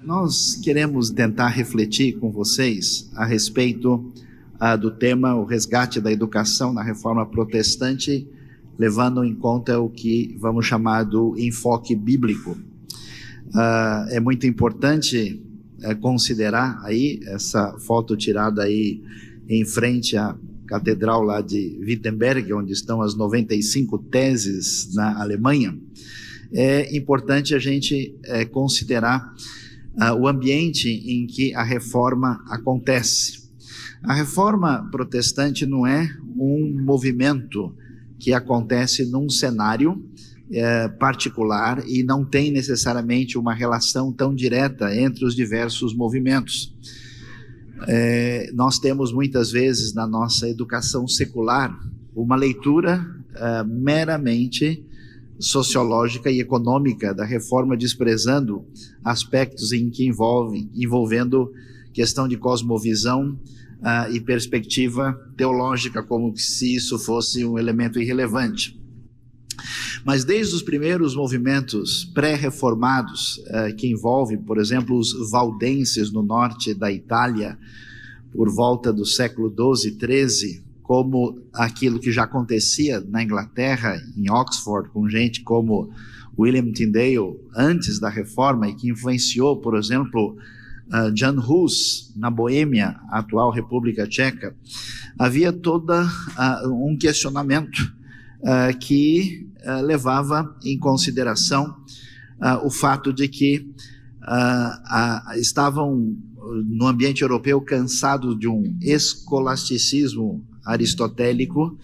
Nós queremos tentar refletir com vocês a respeito do tema o resgate da educação na reforma protestante, levando em conta o que vamos chamar do enfoque bíblico. É muito importante considerar aí essa foto tirada aí em frente à catedral lá de Wittenberg, onde estão as 95 teses na Alemanha. É importante a gente considerar o ambiente em que a reforma acontece. A reforma protestante não é um movimento que acontece num cenário particular e não tem necessariamente uma relação tão direta entre os diversos movimentos. Nós temos muitas vezes na nossa educação secular uma leitura meramente sociológica e econômica da reforma, desprezando aspectos em que envolvendo questão de cosmovisão e perspectiva teológica, como se isso fosse um elemento irrelevante. Mas desde os primeiros movimentos pré-reformados, que envolvem, por exemplo, os valdenses no norte da Itália, por volta do século XII e XIII, como aquilo que já acontecia na Inglaterra, em Oxford, com gente como William Tyndale, antes da reforma, e que influenciou, por exemplo, Jan Hus, na Boêmia, a atual República Tcheca, havia toda um questionamento que levava em consideração o fato de que estavam no ambiente europeu cansados de um escolasticismo aristotélico,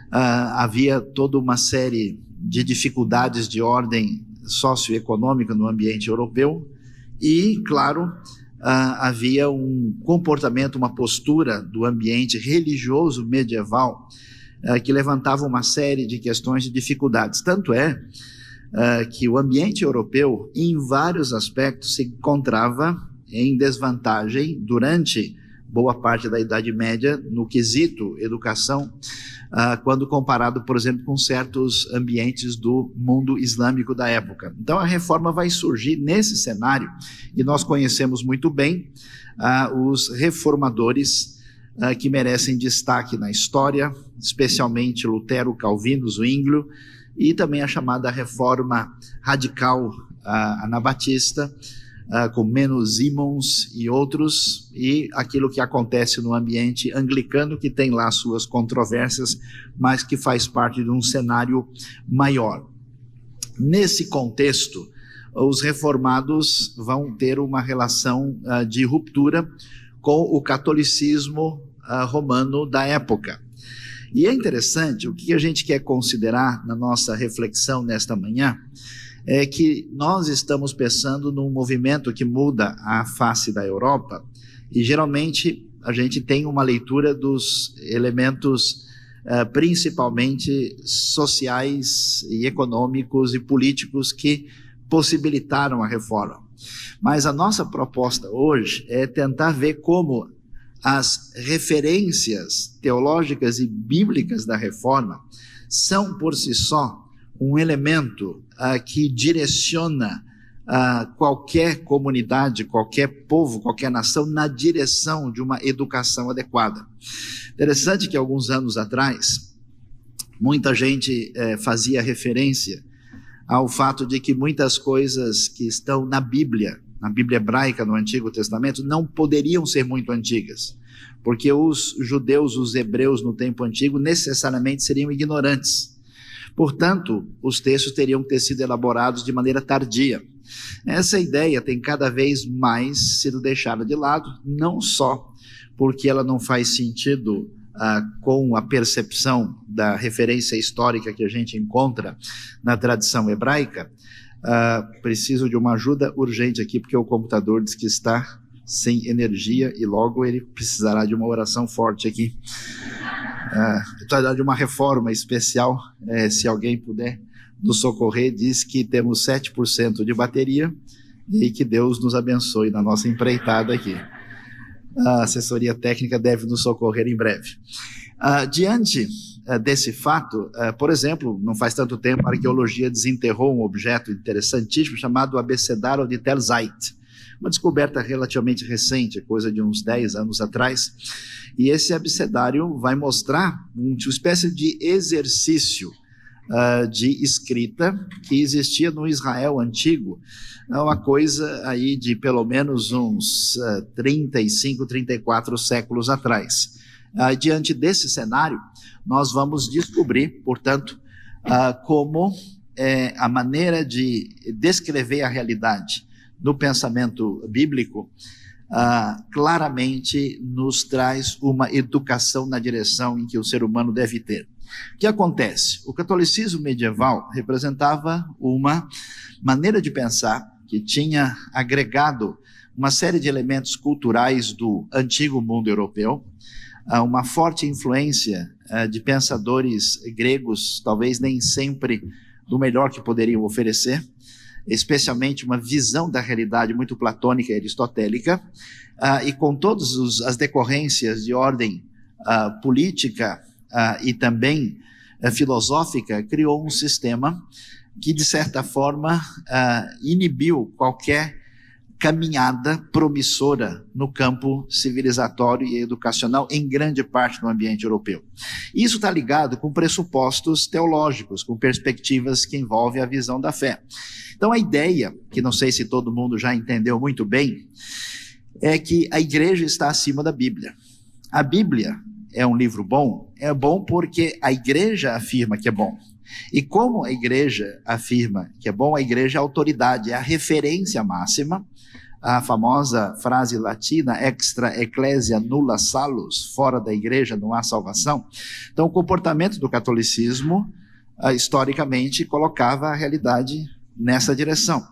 havia toda uma série de dificuldades de ordem socioeconômica no ambiente europeu e, claro, havia um comportamento, uma postura do ambiente religioso medieval que levantava uma série de questões de dificuldades. Tanto é que o ambiente europeu, em vários aspectos, se encontrava em desvantagem durante boa parte da Idade Média no quesito educação, quando comparado, por exemplo, com certos ambientes do mundo islâmico da época. Então a reforma vai surgir nesse cenário e nós conhecemos muito bem os reformadores que merecem destaque na história, especialmente Lutero, Calvino, Zwinglio, e também a chamada reforma radical anabatista, com Menos Simons e outros, e aquilo que acontece no ambiente anglicano, que tem lá suas controvérsias, mas que faz parte de um cenário maior. Nesse contexto, os reformados vão ter uma relação de ruptura com o catolicismo romano da época. E é interessante, o que a gente quer considerar na nossa reflexão nesta manhã, é que nós estamos pensando num movimento que muda a face da Europa, e geralmente a gente tem uma leitura dos elementos principalmente sociais e econômicos e políticos que possibilitaram a reforma. Mas a nossa proposta hoje é tentar ver como as referências teológicas e bíblicas da reforma são por si só um elemento que direciona qualquer comunidade, qualquer povo, qualquer nação na direção de uma educação adequada. Interessante que alguns anos atrás, muita gente fazia referência ao fato de que muitas coisas que estão na Bíblia hebraica, no Antigo Testamento, não poderiam ser muito antigas, porque os judeus, os hebreus no tempo antigo, necessariamente seriam ignorantes. Portanto, os textos teriam que ter sido elaborados de maneira tardia. Essa ideia tem cada vez mais sido deixada de lado, não só porque ela não faz sentido com a percepção da referência histórica que a gente encontra na tradição hebraica. Preciso de uma ajuda urgente aqui, porque o computador diz que está sem energia e logo ele precisará de uma oração forte aqui. De uma reforma especial, se alguém puder nos socorrer. Diz que temos 7% de bateria e que Deus nos abençoe na nossa empreitada aqui. A assessoria técnica deve nos socorrer em breve. Diante desse fato, por exemplo, não faz tanto tempo a arqueologia desenterrou um objeto interessantíssimo chamado Abecedário de Tel Zait, uma descoberta relativamente recente, coisa de uns 10 anos atrás, e esse abecedário vai mostrar uma espécie de exercício de escrita que existia no Israel antigo, uma coisa aí de pelo menos uns 35, 34 séculos atrás. Diante desse cenário, nós vamos descobrir, portanto, como a maneira de descrever a realidade no pensamento bíblico claramente nos traz uma educação na direção em que o ser humano deve ter. O que acontece? O catolicismo medieval representava uma maneira de pensar que tinha agregado uma série de elementos culturais do antigo mundo europeu, uma forte influência de pensadores gregos, talvez nem sempre do melhor que poderiam oferecer, especialmente uma visão da realidade muito platônica e aristotélica, e com todas as decorrências de ordem política e também filosófica, criou um sistema que, de certa forma, inibiu qualquer caminhada promissora no campo civilizatório e educacional em grande parte do ambiente europeu. Isso está ligado com pressupostos teológicos, com perspectivas que envolvem a visão da fé. Então a ideia, que não sei se todo mundo já entendeu muito bem, é que a igreja está acima da Bíblia. A Bíblia é um livro bom? É bom porque a igreja afirma que é bom. E como a igreja afirma que é bom, a igreja é a autoridade, é a referência máxima, a famosa frase latina, extra ecclesia nulla salus, fora da igreja não há salvação. Então o comportamento do catolicismo, historicamente, colocava a realidade nessa direção.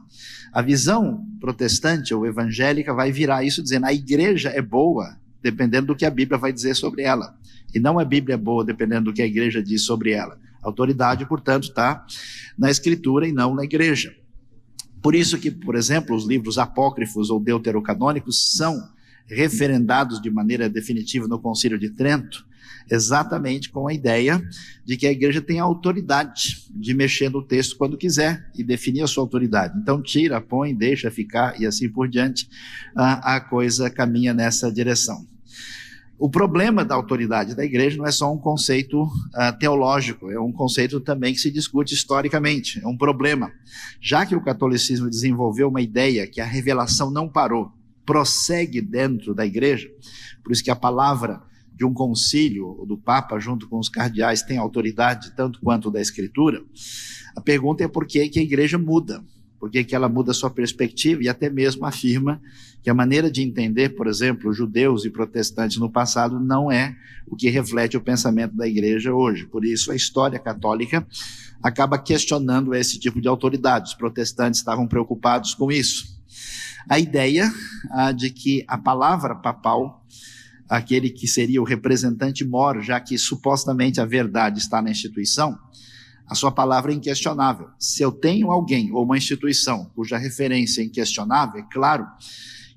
A visão protestante ou evangélica vai virar isso dizendo a igreja é boa, dependendo do que a Bíblia vai dizer sobre ela. E não a Bíblia é boa, dependendo do que a igreja diz sobre ela. A autoridade, portanto, está na Escritura e não na igreja. Por isso que, por exemplo, os livros apócrifos ou deuterocanônicos são referendados de maneira definitiva no Concílio de Trento, exatamente com a ideia de que a igreja tem a autoridade de mexer no texto quando quiser e definir a sua autoridade. Então tira, põe, deixa ficar e assim por diante, a coisa caminha nessa direção. O problema da autoridade da igreja não é só um conceito teológico, é um conceito também que se discute historicamente, é um problema. Já que o catolicismo desenvolveu uma ideia que a revelação não parou, prossegue dentro da igreja, por isso que a palavra de um concílio do Papa junto com os cardeais tem autoridade tanto quanto da Escritura, a pergunta é por que a igreja muda, por que ela muda a sua perspectiva e até mesmo afirma que a maneira de entender, por exemplo, judeus e protestantes no passado não é o que reflete o pensamento da igreja hoje. Por isso a história católica acaba questionando esse tipo de autoridade. Os protestantes estavam preocupados com isso. A ideia de que a palavra papal, aquele que seria o representante mor, já que supostamente a verdade está na instituição, a sua palavra é inquestionável. Se eu tenho alguém ou uma instituição cuja referência é inquestionável, é claro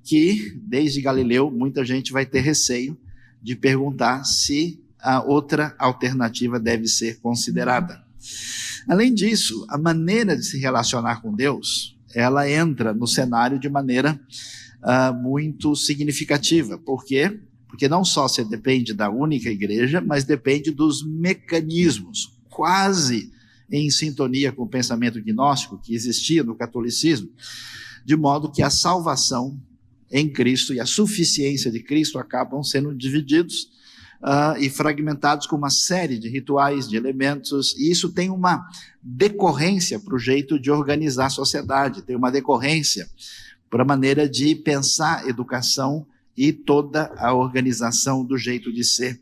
que, desde Galileu, muita gente vai ter receio de perguntar se a outra alternativa deve ser considerada. Além disso, a maneira de se relacionar com Deus, ela entra no cenário de maneira muito significativa. Por quê? Porque não só você depende da única igreja, mas depende dos mecanismos, quase em sintonia com o pensamento gnóstico que existia no catolicismo, de modo que a salvação em Cristo e a suficiência de Cristo acabam sendo divididos e fragmentados com uma série de rituais, de elementos, e isso tem uma decorrência para o jeito de organizar a sociedade, tem uma decorrência para a maneira de pensar educação e toda a organização do jeito de ser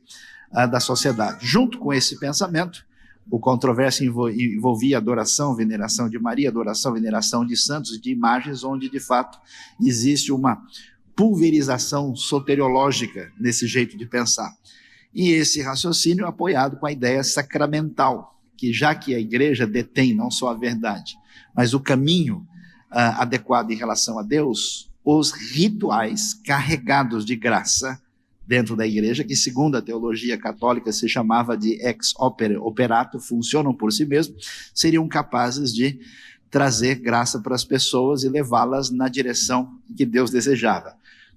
da sociedade. Junto com esse pensamento, o controvérsia envolvia adoração, veneração de Maria, adoração, veneração de santos e de imagens, onde de fato existe uma pulverização soteriológica nesse jeito de pensar. E esse raciocínio é apoiado com a ideia sacramental, que já que a igreja detém não só a verdade, mas o caminho adequado em relação a Deus, os rituais carregados de graça dentro da igreja, que segundo a teologia católica se chamava de ex opere operato, funcionam por si mesmos, seriam capazes de trazer graça para as pessoas e levá-las na direção que Deus desejava.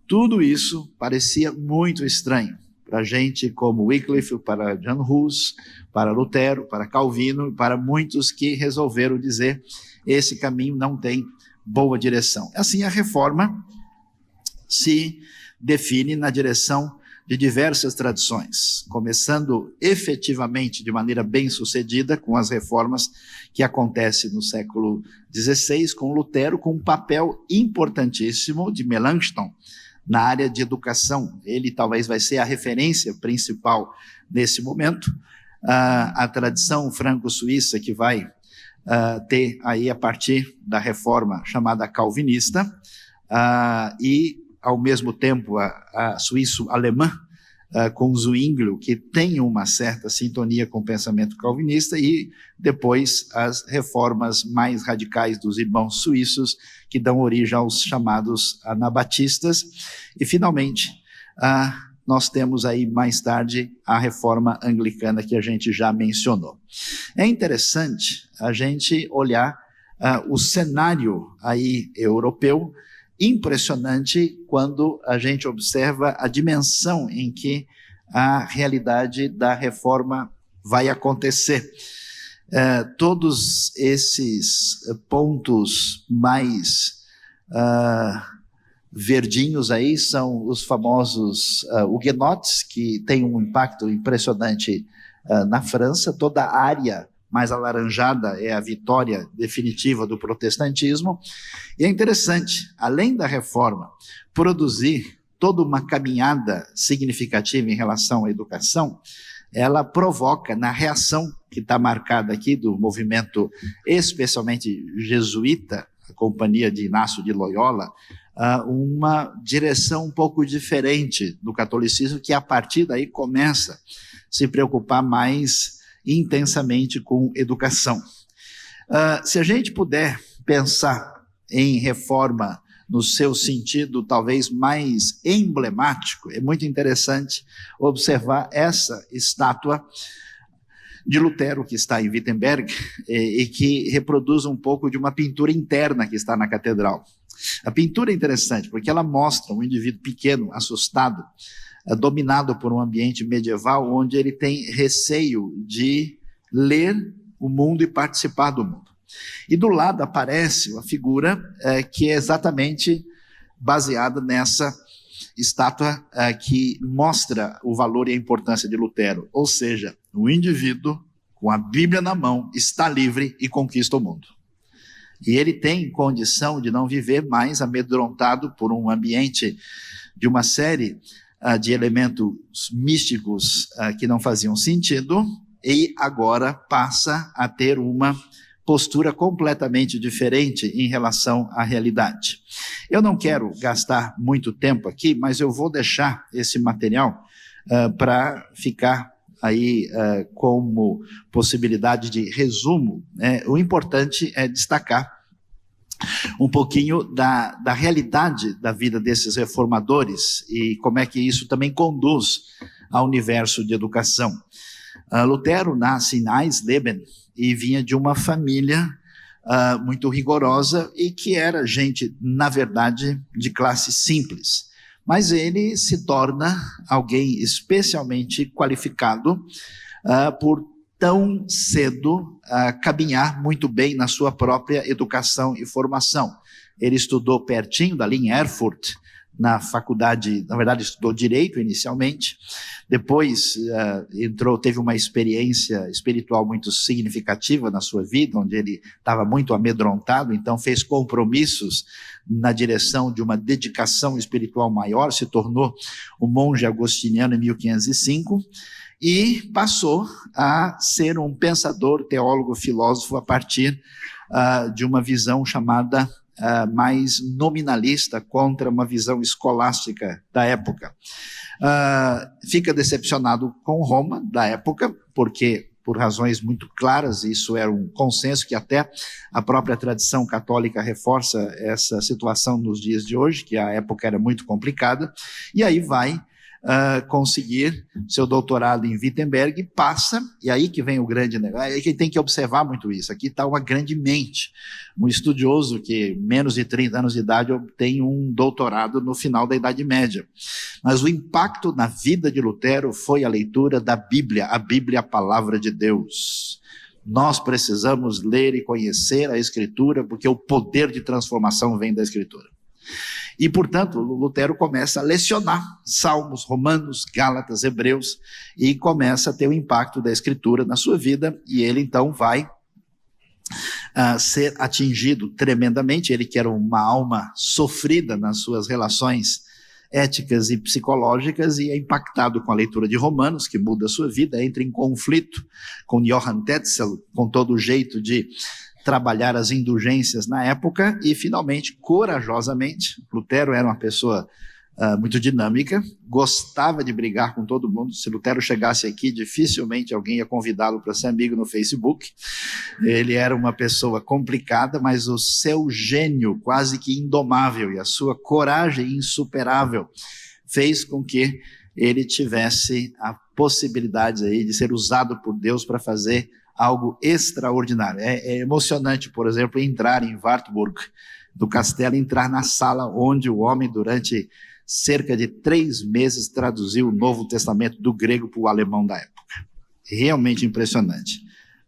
Tudo isso parecia muito estranho para gente como Wycliffe, para John Hus, para Lutero, para Calvino, e para muitos que resolveram dizer: esse caminho não tem boa direção. Assim, a reforma se define na direção de diversas tradições, começando efetivamente de maneira bem sucedida com as reformas que acontecem no século XVI, com Lutero, com um papel importantíssimo de Melanchthon na área de educação. Ele talvez vai ser a referência principal nesse momento. A tradição franco-suíça que vai ter aí a partir da reforma chamada calvinista, e ao mesmo tempo a suíço-alemã, com Zwinglio, que tem uma certa sintonia com o pensamento calvinista, e depois as reformas mais radicais dos irmãos suíços, que dão origem aos chamados anabatistas, e finalmente nós temos aí mais tarde a reforma anglicana que a gente já mencionou. É interessante a gente olhar o cenário aí europeu, impressionante quando a gente observa a dimensão em que a realidade da reforma vai acontecer. Todos esses pontos mais verdinhos aí são os famosos huguenotes, que têm um impacto impressionante na França. Toda a área mais alaranjada é a vitória definitiva do protestantismo. E é interessante, além da reforma produzir toda uma caminhada significativa em relação à educação, ela provoca, na reação que está marcada aqui do movimento especialmente jesuíta, a Companhia de Inácio de Loyola, uma direção um pouco diferente do catolicismo, que a partir daí começa a se preocupar mais intensamente com educação. Se a gente puder pensar em reforma no seu sentido talvez mais emblemático, é muito interessante observar essa estátua de Lutero, que está em Wittenberg, e que reproduz um pouco de uma pintura interna que está na catedral. A pintura é interessante porque ela mostra um indivíduo pequeno, assustado, dominado por um ambiente medieval onde ele tem receio de ler o mundo e participar do mundo. E do lado aparece uma figura que é exatamente baseada nessa estátua que mostra o valor e a importância de Lutero, ou seja, o indivíduo com a Bíblia na mão está livre e conquista o mundo. E ele tem condição de não viver mais amedrontado por um ambiente de uma série de elementos místicos que não faziam sentido, e agora passa a ter uma postura completamente diferente em relação à realidade. Eu não quero gastar muito tempo aqui, mas eu vou deixar esse material para ficar aí como possibilidade de resumo. O importante é destacar um pouquinho da realidade da vida desses reformadores e como é que isso também conduz ao universo de educação. Lutero nasce em Eisleben e vinha de uma família muito rigorosa e que era gente, na verdade, de classe simples. Mas ele se torna alguém especialmente qualificado por tão cedo caminhar muito bem na sua própria educação e formação. Ele estudou pertinho dali em Erfurt, na faculdade, na verdade estudou Direito inicialmente, depois teve uma experiência espiritual muito significativa na sua vida, onde ele estava muito amedrontado, então fez compromissos na direção de uma dedicação espiritual maior, se tornou um monge agostiniano em 1505, e passou a ser um pensador, teólogo, filósofo, a partir de uma visão chamada mais nominalista contra uma visão escolástica da época. Fica decepcionado com Roma da época, porque por razões muito claras, isso era um consenso que até a própria tradição católica reforça essa situação nos dias de hoje, que a época era muito complicada, e aí vai conseguir seu doutorado em Wittenberg, passa, e aí que vem o grande negócio, aí que tem que observar muito isso, aqui está uma grande mente, um estudioso que menos de 30 anos de idade obtém um doutorado no final da Idade Média, mas o impacto na vida de Lutero foi a leitura da Bíblia, a palavra de Deus. Nós precisamos ler e conhecer a Escritura, porque o poder de transformação vem da Escritura. E, portanto, Lutero começa a lecionar Salmos, Romanos, Gálatas, Hebreus, e começa a ter o impacto da Escritura na sua vida, e ele então vai ser atingido tremendamente. Ele que era uma alma sofrida nas suas relações éticas e psicológicas, e é impactado com a leitura de Romanos, que muda a sua vida, entra em conflito com Johann Tetzel, com todo o jeito de trabalhar as indulgências na época, e finalmente, corajosamente, Lutero era uma pessoa muito dinâmica, gostava de brigar com todo mundo. Se Lutero chegasse aqui, dificilmente alguém ia convidá-lo para ser amigo no Facebook. Ele era uma pessoa complicada, mas o seu gênio quase que indomável e a sua coragem insuperável fez com que ele tivesse a possibilidade aí de ser usado por Deus para fazer algo extraordinário. É emocionante, por exemplo, entrar em Wartburg, do castelo, entrar na sala onde o homem, durante cerca de 3 meses, traduziu o Novo Testamento do grego para o alemão da época. Realmente impressionante.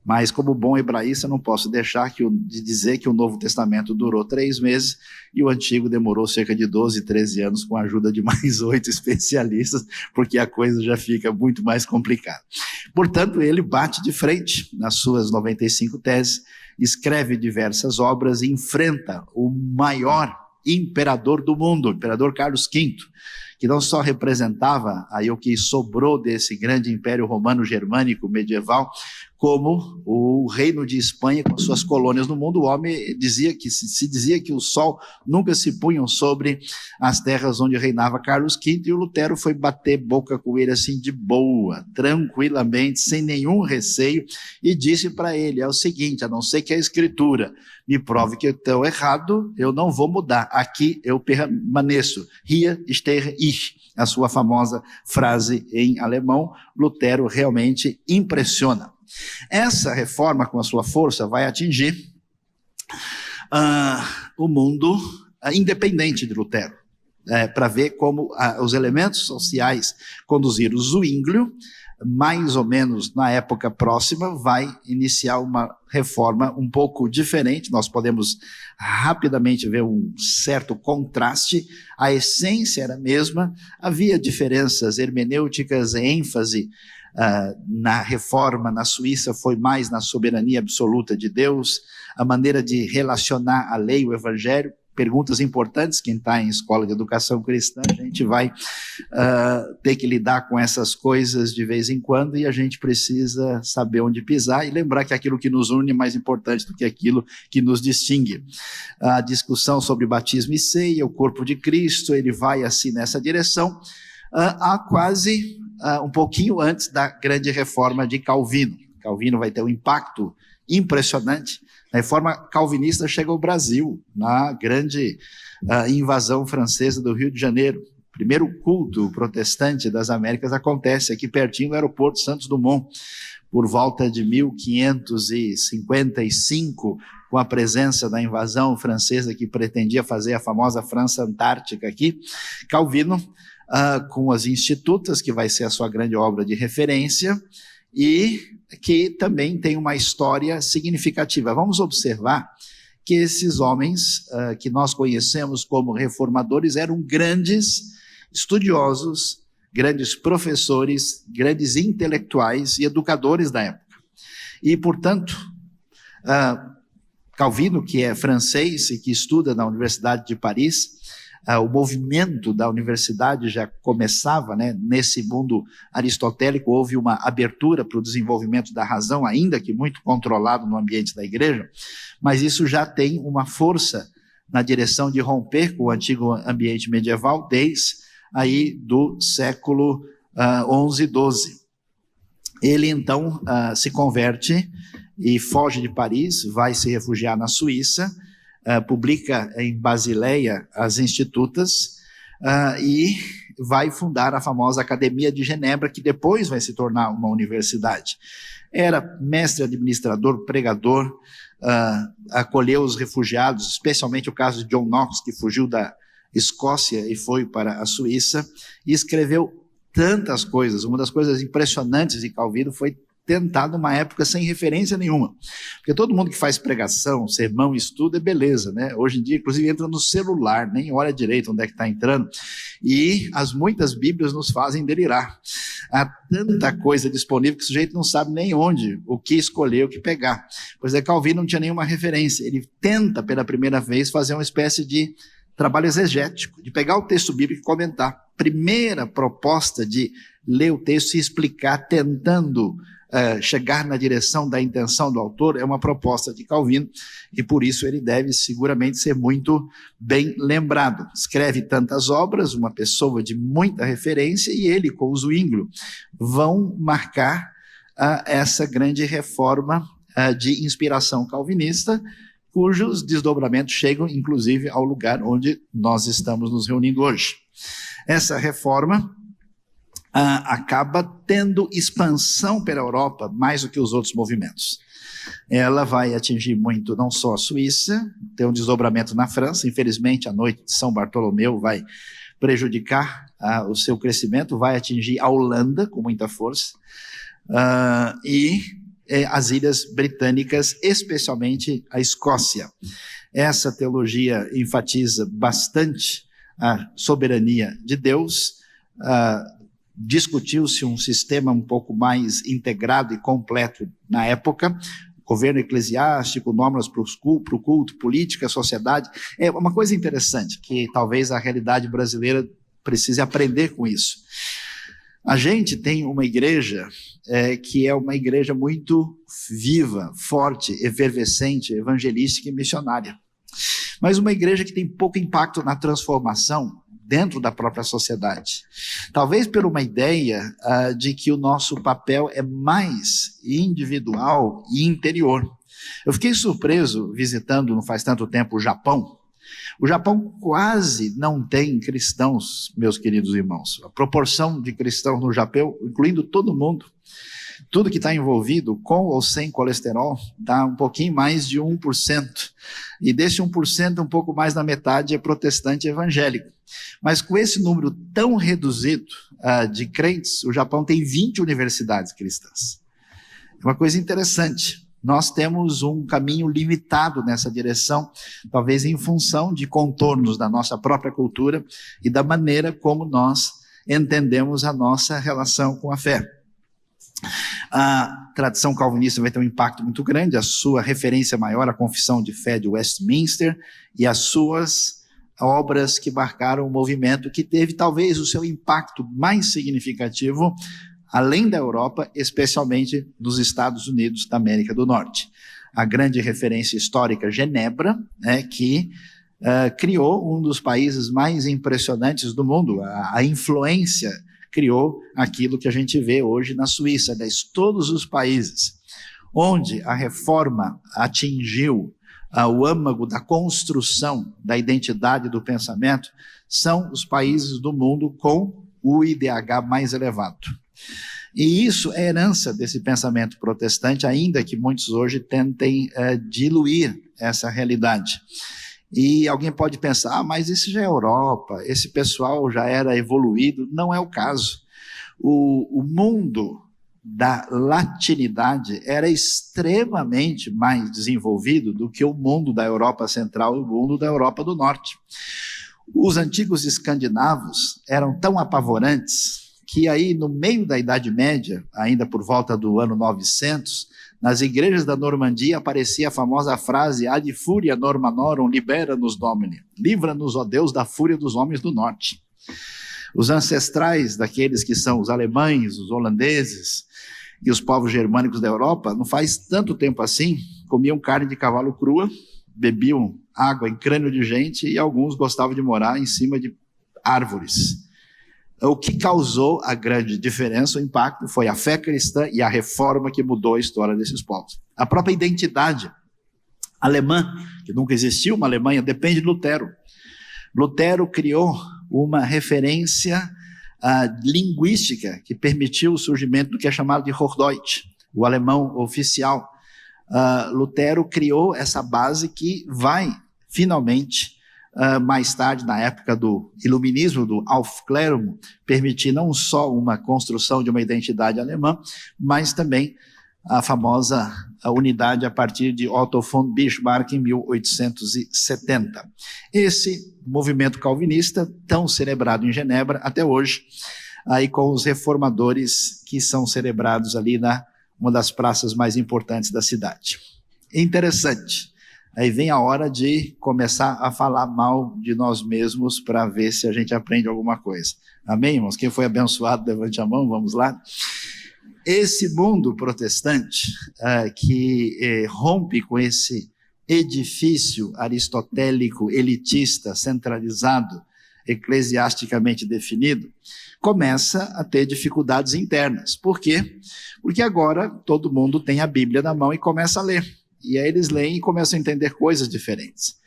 Mas, como bom hebraísta, não posso deixar de dizer que o Novo Testamento durou 3 meses e o Antigo demorou cerca de 12, 13 anos, com a ajuda de mais 8 especialistas, porque a coisa já fica muito mais complicada. Portanto, ele bate de frente nas suas 95 teses, escreve diversas obras e enfrenta o maior imperador do mundo, o imperador Carlos V, que não só representava aí o que sobrou desse grande império romano-germânico medieval, como o reino de Espanha com suas colônias no mundo. O homem dizia que se dizia que o sol nunca se punha sobre as terras onde reinava Carlos V, e o Lutero foi bater boca com ele assim de boa, tranquilamente, sem nenhum receio, e disse para ele: é o seguinte, a não ser que a Escritura me prove que eu estou errado, eu não vou mudar, aqui eu permaneço, hier stehe ich, a sua famosa frase em alemão. Lutero realmente impressiona. Essa reforma, com a sua força, vai atingir o mundo independente de Lutero, para ver como os elementos sociais conduziram. Zwinglio, mais ou menos na época próxima, vai iniciar uma reforma um pouco diferente. Nós podemos rapidamente ver um certo contraste. A essência era a mesma, havia diferenças hermenêuticas, ênfase na reforma na Suíça foi mais na soberania absoluta de Deus, a maneira de relacionar a lei e o evangelho. Perguntas importantes, quem está em escola de educação cristã, a gente vai ter que lidar com essas coisas de vez em quando, e a gente precisa saber onde pisar e lembrar que aquilo que nos une é mais importante do que aquilo que nos distingue. A discussão sobre batismo e ceia, o corpo de Cristo, ele vai assim nessa direção, há quase um pouquinho antes da grande reforma de Calvino. Calvino vai ter um impacto impressionante. A reforma calvinista chega ao Brasil, na grande invasão francesa do Rio de Janeiro. O primeiro culto protestante das Américas acontece aqui pertinho do aeroporto Santos Dumont, por volta de 1555, com a presença da invasão francesa que pretendia fazer a famosa França Antártica aqui. Calvino, com as Institutas, que vai ser a sua grande obra de referência, e que também tem uma história significativa. Vamos observar que esses homens que nós conhecemos como reformadores eram grandes estudiosos, grandes professores, grandes intelectuais e educadores da época. E, portanto, Calvino, que é francês e que estuda na Universidade de Paris, o movimento da universidade já começava, né, nesse mundo aristotélico. Houve uma abertura para o desenvolvimento da razão, ainda que muito controlado no ambiente da igreja, mas isso já tem uma força na direção de romper com o antigo ambiente medieval, desde aí do século XI, XII. Ele então se converte e foge de Paris, vai se refugiar na Suíça, publica em Basileia as Institutas, e vai fundar a famosa Academia de Genebra, que depois vai se tornar uma universidade. Era mestre administrador, pregador, acolheu os refugiados, especialmente o caso de John Knox, que fugiu da Escócia e foi para a Suíça, e escreveu tantas coisas. Uma das coisas impressionantes de Calvino foi tentar numa época sem referência nenhuma. Porque todo mundo que faz pregação, sermão, estudo, é beleza, né? Hoje em dia, inclusive, entra no celular, nem olha direito onde é que está entrando. E as muitas bíblias nos fazem delirar. Há tanta coisa disponível que o sujeito não sabe nem onde, o que escolher, o que pegar. Pois é, Calvino não tinha nenhuma referência. Ele tenta, pela primeira vez, fazer uma espécie de trabalho exegético, de pegar o texto bíblico e comentar. Primeira proposta de ler o texto e explicar, tentando chegar na direção da intenção do autor, é uma proposta de Calvino, e por isso ele deve seguramente ser muito bem lembrado. Escreve tantas obras, uma pessoa de muita referência, e ele com o Zwinglio vão marcar essa grande reforma de inspiração calvinista, cujos desdobramentos chegam, inclusive, ao lugar onde nós estamos nos reunindo hoje. Essa reforma acaba tendo expansão pela Europa mais do que os outros movimentos. Ela vai atingir muito, não só a Suíça, tem um desdobramento na França, infelizmente a noite de São Bartolomeu vai prejudicar o seu crescimento, vai atingir a Holanda com muita força, e as ilhas britânicas, especialmente a Escócia. Essa teologia enfatiza bastante a soberania de Deus. Discutiu-se um sistema um pouco mais integrado e completo na época, governo eclesiástico, normas para o culto, política, sociedade. É uma coisa interessante, que talvez a realidade brasileira precise aprender com isso. A gente tem uma igreja que é uma igreja muito viva, forte, efervescente, evangelística e missionária. Mas uma igreja que tem pouco impacto na transformação dentro da própria sociedade. Talvez por uma ideia de que o nosso papel é mais individual e interior. Eu fiquei surpreso visitando, não faz tanto tempo, o Japão. O Japão quase não tem cristãos, meus queridos irmãos. A proporção de cristãos no Japão, incluindo todo mundo, tudo que está envolvido, com ou sem colesterol, dá um pouquinho mais de 1%. E desse 1%, um pouco mais da metade é protestante evangélico. Mas com esse número tão reduzido de crentes, o Japão tem 20 universidades cristãs. É uma coisa interessante. Nós temos um caminho limitado nessa direção, talvez em função de contornos da nossa própria cultura e da maneira como nós entendemos a nossa relação com a fé. A tradição calvinista vai ter um impacto muito grande, a sua referência maior, a Confissão de Fé de Westminster, e as suas obras que marcaram o movimento que teve talvez o seu impacto mais significativo, além da Europa, especialmente nos Estados Unidos da América do Norte. A grande referência histórica, Genebra, que criou um dos países mais impressionantes do mundo. A influência criou aquilo que a gente vê hoje na Suíça, todos os países onde a reforma atingiu o âmago da construção da identidade do pensamento, são os países do mundo com o IDH mais elevado. E isso é herança desse pensamento protestante, ainda que muitos hoje tentem diluir essa realidade. E alguém pode pensar, mas isso já é Europa, esse pessoal já era evoluído. Não é o caso. O mundo da latinidade era extremamente mais desenvolvido do que o mundo da Europa Central e o mundo da Europa do Norte. Os antigos escandinavos eram tão apavorantes que aí no meio da Idade Média, ainda por volta do ano 900, nas igrejas da Normandia aparecia a famosa frase ad furia normanorum libera-nos domine, livra-nos, ó Deus, da fúria dos homens do norte. Os ancestrais daqueles que são os alemães, os holandeses e os povos germânicos da Europa, não faz tanto tempo assim, comiam carne de cavalo crua, bebiam água em crânio de gente e alguns gostavam de morar em cima de árvores. O que causou a grande diferença, o impacto, foi a fé cristã e a reforma que mudou a história desses povos. A própria identidade alemã, que nunca existiu, uma Alemanha, depende de Lutero. Lutero criou uma referência linguística que permitiu o surgimento do que é chamado de Hochdeutsch, o alemão oficial. Lutero criou essa base que vai, finalmente, mais tarde, na época do iluminismo, do Aufklärung, permitir não só uma construção de uma identidade alemã, mas também a famosa unidade a partir de Otto von Bismarck em 1870. Esse movimento calvinista, tão celebrado em Genebra até hoje, aí com os reformadores que são celebrados ali na uma das praças mais importantes da cidade. Interessante. Aí vem a hora de começar a falar mal de nós mesmos para ver se a gente aprende alguma coisa. Amém, irmãos? Quem foi abençoado, levante a mão, vamos lá. Esse mundo protestante que rompe com esse edifício aristotélico, elitista, centralizado, eclesiasticamente definido, começa a ter dificuldades internas. Por quê? Porque agora todo mundo tem a Bíblia na mão e começa a ler. E aí eles leem e começam a entender coisas diferentes.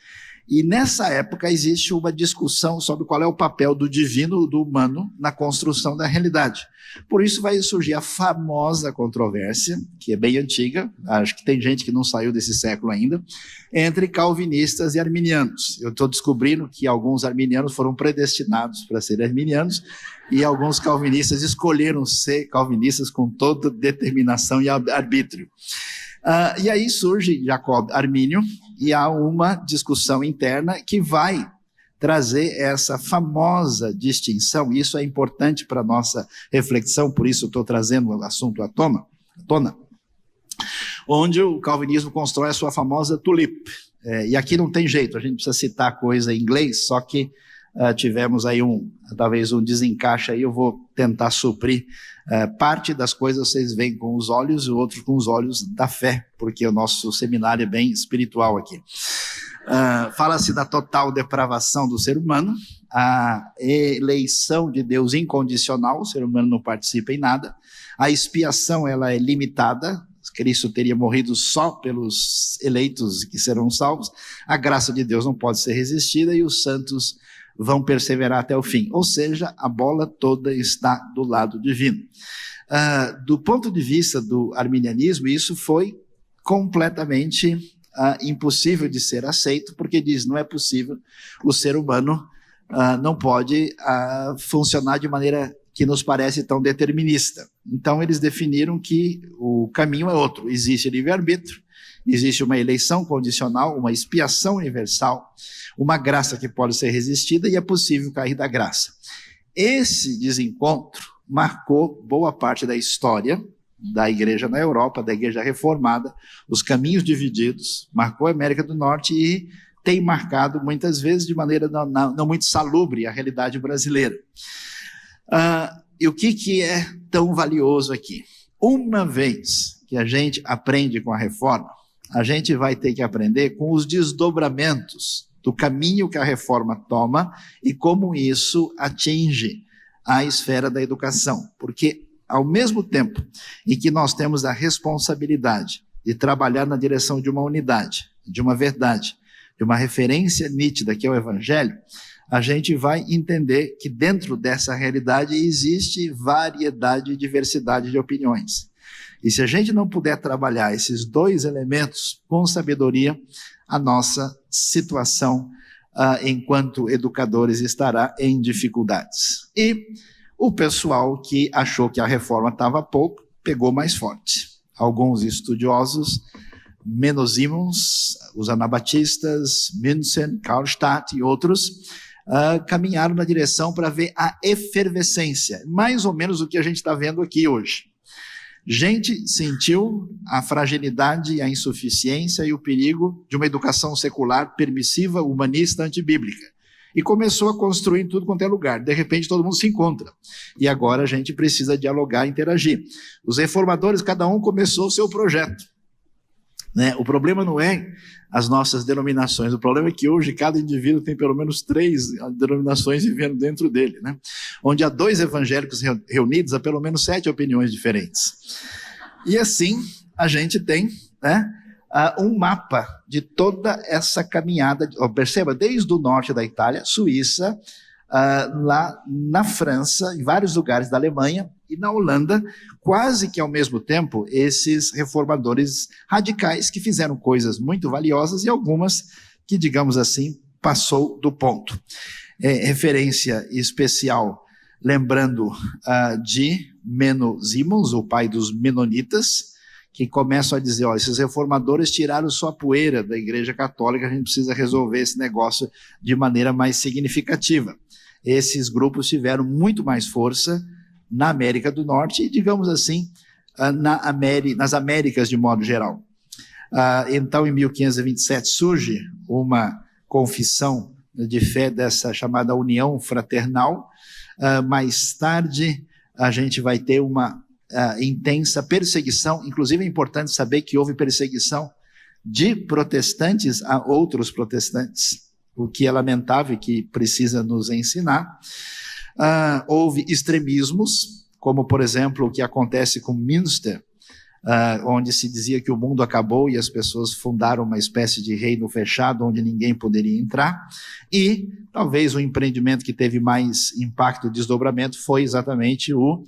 E nessa época existe uma discussão sobre qual é o papel do divino e do humano na construção da realidade. Por isso vai surgir a famosa controvérsia, que é bem antiga, acho que tem gente que não saiu desse século ainda, entre calvinistas e arminianos. Eu estou descobrindo que alguns arminianos foram predestinados para serem arminianos e alguns calvinistas escolheram ser calvinistas com toda determinação e arbítrio. E aí surge Jacob Armínio e há uma discussão interna que vai trazer essa famosa distinção, e isso é importante para a nossa reflexão, por isso eu estou trazendo o assunto à tona, onde o calvinismo constrói a sua famosa tulip. E aqui não tem jeito, a gente precisa citar coisa em inglês, só que tivemos aí talvez um desencaixe aí, eu vou tentar suprir. Parte das coisas vocês veem com os olhos e o outro com os olhos da fé, porque o nosso seminário é bem espiritual aqui. Fala-se da total depravação do ser humano, a eleição de Deus incondicional, o ser humano não participa em nada, a expiação ela é limitada, Cristo teria morrido só pelos eleitos que serão salvos, a graça de Deus não pode ser resistida e os santos vão perseverar até o fim. Ou seja, a bola toda está do lado divino. Do ponto de vista do arminianismo, isso foi completamente impossível de ser aceito, porque diz, não é possível, o ser humano não pode funcionar de maneira que nos parece tão determinista. Então eles definiram que o caminho é outro, existe livre-arbítrio, existe uma eleição condicional, uma expiação universal, uma graça que pode ser resistida e é possível cair da graça. Esse desencontro marcou boa parte da história da igreja na Europa, da igreja reformada, os caminhos divididos, marcou a América do Norte e tem marcado muitas vezes de maneira não muito salubre a realidade brasileira. E o que é tão valioso aqui? Uma vez que a gente aprende com a reforma, a gente vai ter que aprender com os desdobramentos do caminho que a reforma toma e como isso atinge a esfera da educação. Porque, ao mesmo tempo em que nós temos a responsabilidade de trabalhar na direção de uma unidade, de uma verdade, de uma referência nítida que é o Evangelho, a gente vai entender que dentro dessa realidade existe variedade e diversidade de opiniões. E se a gente não puder trabalhar esses dois elementos com sabedoria, a nossa situação enquanto educadores estará em dificuldades. E o pessoal que achou que a reforma estava pouco, pegou mais forte. Alguns estudiosos, Menosimus, os anabatistas, Münzen, Karlstadt e outros, caminharam na direção para ver a efervescência, mais ou menos o que a gente está vendo aqui hoje. Gente sentiu a fragilidade, a insuficiência e o perigo de uma educação secular, permissiva, humanista, antibíblica. E começou a construir em tudo quanto é lugar. De repente todo mundo se encontra. E agora a gente precisa dialogar e interagir. Os reformadores, cada um começou o seu projeto. O problema não é as nossas denominações, o problema é que hoje cada indivíduo tem pelo menos 3 denominações vivendo dentro dele, onde há 2 evangélicos reunidos, há pelo menos 7 opiniões diferentes. E assim a gente tem um mapa de toda essa caminhada, perceba, desde o norte da Itália, Suíça, lá na França, em vários lugares da Alemanha e na Holanda, quase que ao mesmo tempo, esses reformadores radicais que fizeram coisas muito valiosas e algumas que, digamos assim, passou do ponto. Referência especial, lembrando de Menno Simons, o pai dos menonitas, que começam a dizer, esses reformadores tiraram sua poeira da Igreja Católica, a gente precisa resolver esse negócio de maneira mais significativa. Esses grupos tiveram muito mais força na América do Norte e, digamos assim, nas Américas de modo geral. Então, em 1527, surge uma confissão de fé dessa chamada União Fraternal. Mais tarde, a gente vai ter uma intensa perseguição, inclusive é importante saber que houve perseguição de protestantes a outros protestantes, o que é lamentável e que precisa nos ensinar. Houve extremismos, como por exemplo o que acontece com Münster, onde se dizia que o mundo acabou e as pessoas fundaram uma espécie de reino fechado onde ninguém poderia entrar, e talvez o empreendimento que teve mais impacto e desdobramento foi exatamente o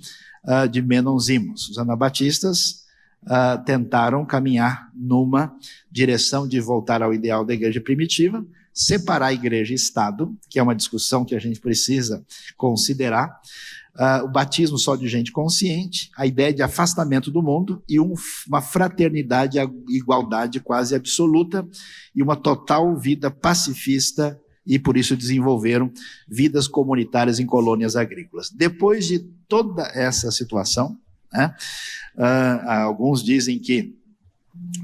de Menno Simons. Os anabatistas tentaram caminhar numa direção de voltar ao ideal da igreja primitiva, separar a igreja e Estado, que é uma discussão que a gente precisa considerar, o batismo só de gente consciente, a ideia de afastamento do mundo e uma fraternidade e igualdade quase absoluta e uma total vida pacifista, e por isso desenvolveram vidas comunitárias em colônias agrícolas. Depois de toda essa situação, alguns dizem que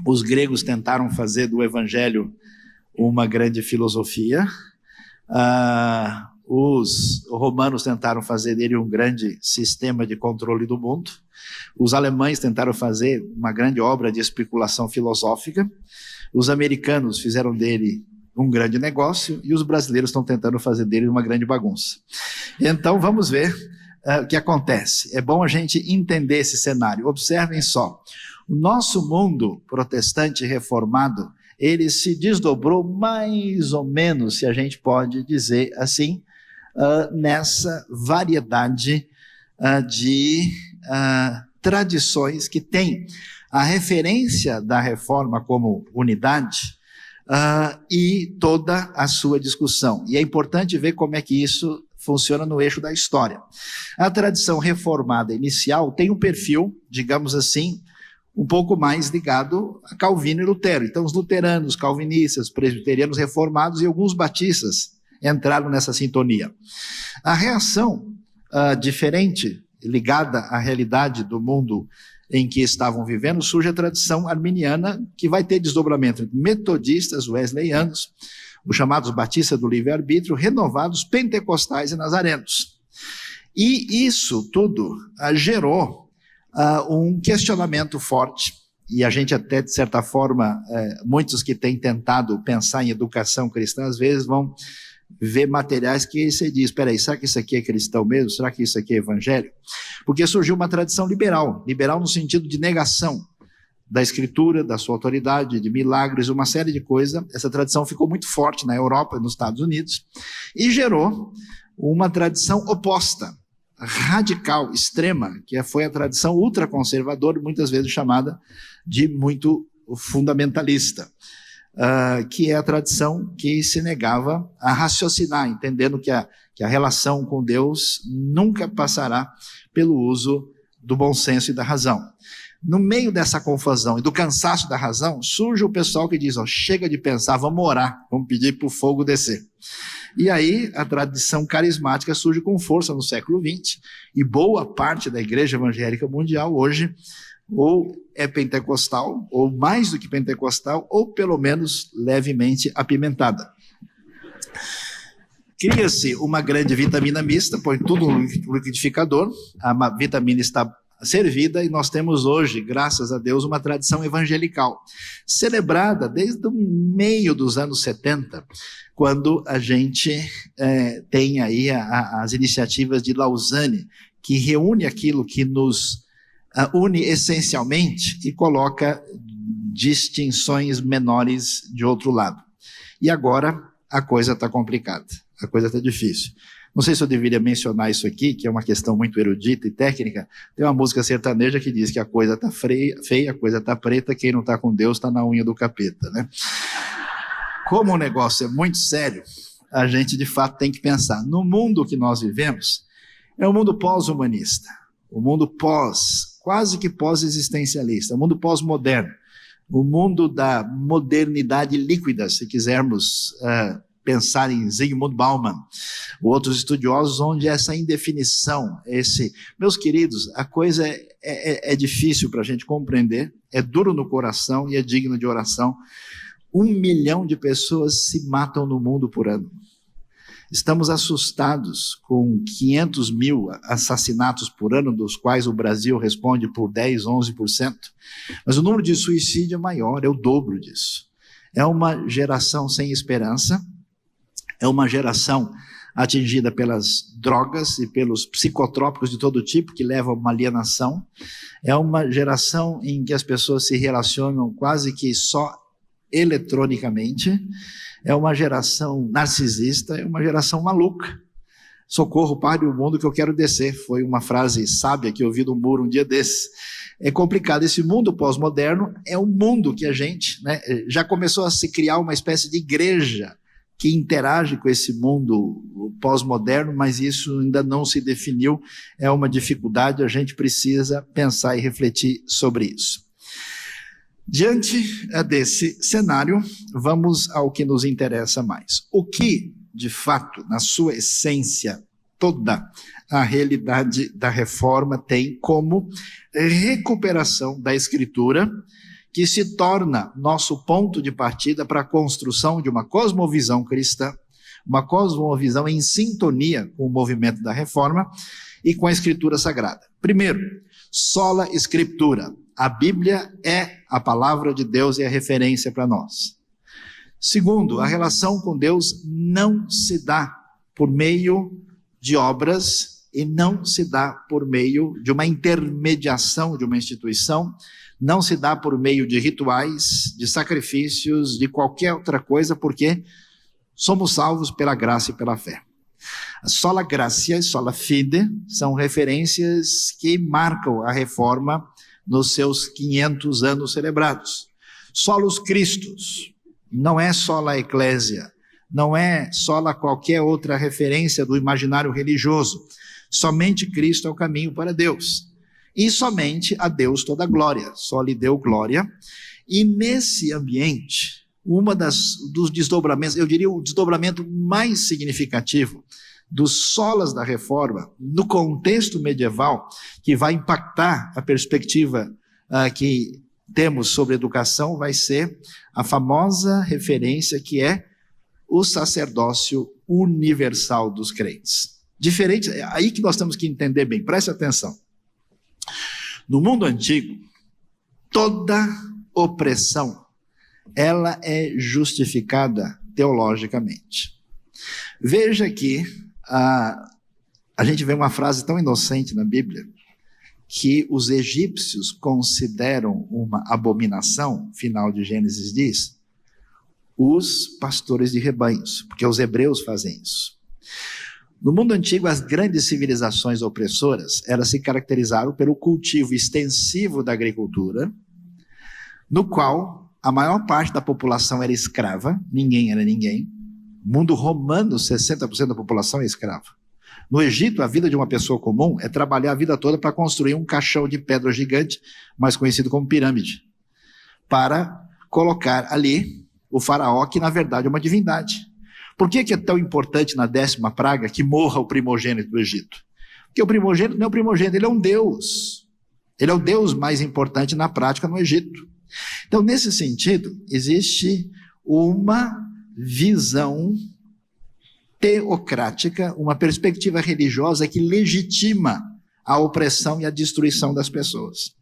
os gregos tentaram fazer do evangelho uma grande filosofia, os romanos tentaram fazer dele um grande sistema de controle do mundo, os alemães tentaram fazer uma grande obra de especulação filosófica, os americanos fizeram dele um grande negócio e os brasileiros estão tentando fazer dele uma grande bagunça. Então vamos ver o que acontece. É bom a gente entender esse cenário. Observem só, o nosso mundo protestante reformado, ele se desdobrou mais ou menos, se a gente pode dizer assim, nessa variedade de tradições que tem a referência da reforma como unidade e toda a sua discussão. E é importante ver como é que isso funciona no eixo da história. A tradição reformada inicial tem um perfil, digamos assim, um pouco mais ligado a Calvino e Lutero. Então, os luteranos, calvinistas, presbiterianos reformados e alguns batistas entraram nessa sintonia. A reação diferente, ligada à realidade do mundo em que estavam vivendo, surge a tradição arminiana, que vai ter desdobramento entre metodistas, wesleyanos, os chamados batistas do livre-arbítrio, renovados, pentecostais e nazarenos. E isso tudo gerou um questionamento forte, e a gente até, de certa forma, muitos que têm tentado pensar em educação cristã, às vezes vão ver materiais que você diz, espera aí, será que isso aqui é cristão mesmo? Será que isso aqui é evangélico? Porque surgiu uma tradição liberal no sentido de negação da escritura, da sua autoridade, de milagres, uma série de coisas. Essa tradição ficou muito forte na Europa e nos Estados Unidos e gerou uma tradição oposta, radical, extrema, que foi a tradição ultraconservadora, muitas vezes chamada de muito fundamentalista. Que é a tradição que se negava a raciocinar, entendendo que a relação com Deus nunca passará pelo uso do bom senso e da razão. No meio dessa confusão e do cansaço da razão, surge o pessoal que diz, chega de pensar, vamos orar, vamos pedir para o fogo descer. E aí a tradição carismática surge com força no século XX, e boa parte da igreja evangélica mundial hoje ou é pentecostal, ou mais do que pentecostal, ou pelo menos levemente apimentada. Cria-se uma grande vitamina mista, põe tudo no liquidificador, a vitamina está servida e nós temos hoje, graças a Deus, uma tradição evangelical, celebrada desde o meio dos anos 70, quando a gente tem aí as iniciativas de Lausanne, que reúne aquilo que nos une essencialmente e coloca distinções menores de outro lado. E agora a coisa está complicada, a coisa está difícil. Não sei se eu deveria mencionar isso aqui, que é uma questão muito erudita e técnica. Tem uma música sertaneja que diz que a coisa está feia, a coisa está preta, quem não está com Deus está na unha do capeta, né? Como o negócio é muito sério, a gente de fato tem que pensar. No mundo que nós vivemos, é um mundo pós-humanista, o mundo quase que pós-existencialista, o mundo pós-moderno, o mundo da modernidade líquida, se quisermos pensar em Zygmunt Bauman, ou outros estudiosos, onde essa indefinição, meus queridos, a coisa é difícil para a gente compreender, é duro no coração e é digno de oração. 1 milhão de pessoas se matam no mundo por ano. Estamos assustados com 500 mil assassinatos por ano, dos quais o Brasil responde por 10%, 11%. Mas o número de suicídio é maior, é o dobro disso. É uma geração sem esperança, é uma geração atingida pelas drogas e pelos psicotrópicos de todo tipo, que levam a uma alienação. É uma geração em que as pessoas se relacionam quase que só eletronicamente. É uma geração narcisista, é uma geração maluca. Socorro, pare o mundo que eu quero descer. Foi uma frase sábia que eu ouvi do muro um dia desses. É complicado. Esse mundo pós-moderno é um mundo que a gente, né, já começou a se criar uma espécie de igreja que interage com esse mundo pós-moderno, mas isso ainda não se definiu. É uma dificuldade, a gente precisa pensar e refletir sobre isso. Diante desse cenário, vamos ao que nos interessa mais. O que, de fato, na sua essência, toda a realidade da reforma tem como recuperação da Escritura, que se torna nosso ponto de partida para a construção de uma cosmovisão cristã, uma cosmovisão em sintonia com o movimento da reforma e com a Escritura Sagrada. Primeiro, sola Scriptura. A Bíblia é a palavra de Deus e a referência para nós. Segundo, a relação com Deus não se dá por meio de obras e não se dá por meio de uma intermediação de uma instituição, não se dá por meio de rituais, de sacrifícios, de qualquer outra coisa, porque somos salvos pela graça e pela fé. A sola gratia e sola fide são referências que marcam a reforma nos seus 500 anos celebrados. Solos Christus, não é sola Ecclesia, não é sola qualquer outra referência do imaginário religioso. Somente Cristo é o caminho para Deus. E somente a Deus toda glória, só lhe deu glória. E nesse ambiente, dos desdobramentos, eu diria o desdobramento mais significativo dos solas da reforma, no contexto medieval, que vai impactar a perspectiva que temos sobre educação, vai ser a famosa referência que é o sacerdócio universal dos crentes. Diferente, é aí que nós temos que entender bem, preste atenção. No mundo antigo, toda opressão, ela é justificada teologicamente. Veja que a gente vê uma frase tão inocente na Bíblia, que os egípcios consideram uma abominação, final de Gênesis diz, os pastores de rebanhos, porque os hebreus fazem isso. No mundo antigo, as grandes civilizações opressoras, elas se caracterizaram pelo cultivo extensivo da agricultura, no qual a maior parte da população era escrava, ninguém era ninguém. No mundo romano, 60% da população é escrava. No Egito, a vida de uma pessoa comum é trabalhar a vida toda para construir um caixão de pedra gigante, mais conhecido como pirâmide, para colocar ali o faraó, que na verdade é uma divindade. Por que é tão importante na 10ª praga que morra o primogênito do Egito? Porque o primogênito não é o primogênito, ele é um deus. Ele é o deus mais importante na prática no Egito. Então, nesse sentido, existe uma visão teocrática, uma perspectiva religiosa que legitima a opressão e a destruição das pessoas.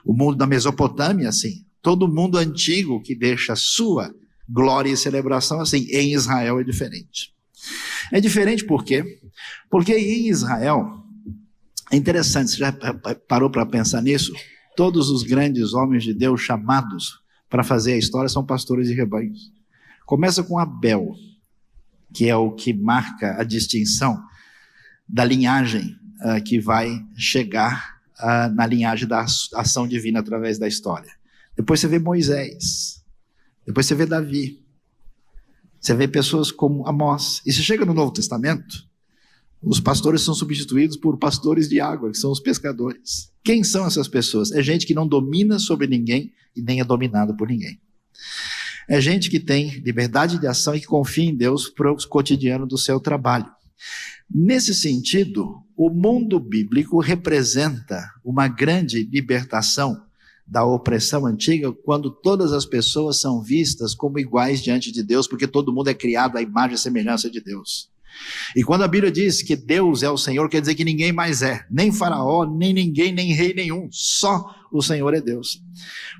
O mundo da Mesopotâmia, assim, todo mundo antigo que deixa sua glória e celebração, assim, em Israel é diferente. É diferente por quê? Porque em Israel, é interessante, você já parou para pensar nisso? Todos os grandes homens de Deus chamados para fazer a história são pastores de rebanhos. Começa com Abel, que é o que marca a distinção da linhagem que vai chegar na linhagem da ação divina através da história. Depois você vê Moisés, depois você vê Davi, você vê pessoas como Amós. E se chega no Novo Testamento, os pastores são substituídos por pastores de água, que são os pescadores. Quem são essas pessoas? É gente que não domina sobre ninguém e nem é dominado por ninguém. É gente que tem liberdade de ação e que confia em Deus para o cotidiano do seu trabalho. Nesse sentido, o mundo bíblico representa uma grande libertação da opressão antiga, quando todas as pessoas são vistas como iguais diante de Deus, porque todo mundo é criado à imagem e semelhança de Deus. E quando a Bíblia diz que Deus é o Senhor, quer dizer que ninguém mais é, nem faraó, nem ninguém, nem rei nenhum, só o Senhor é Deus.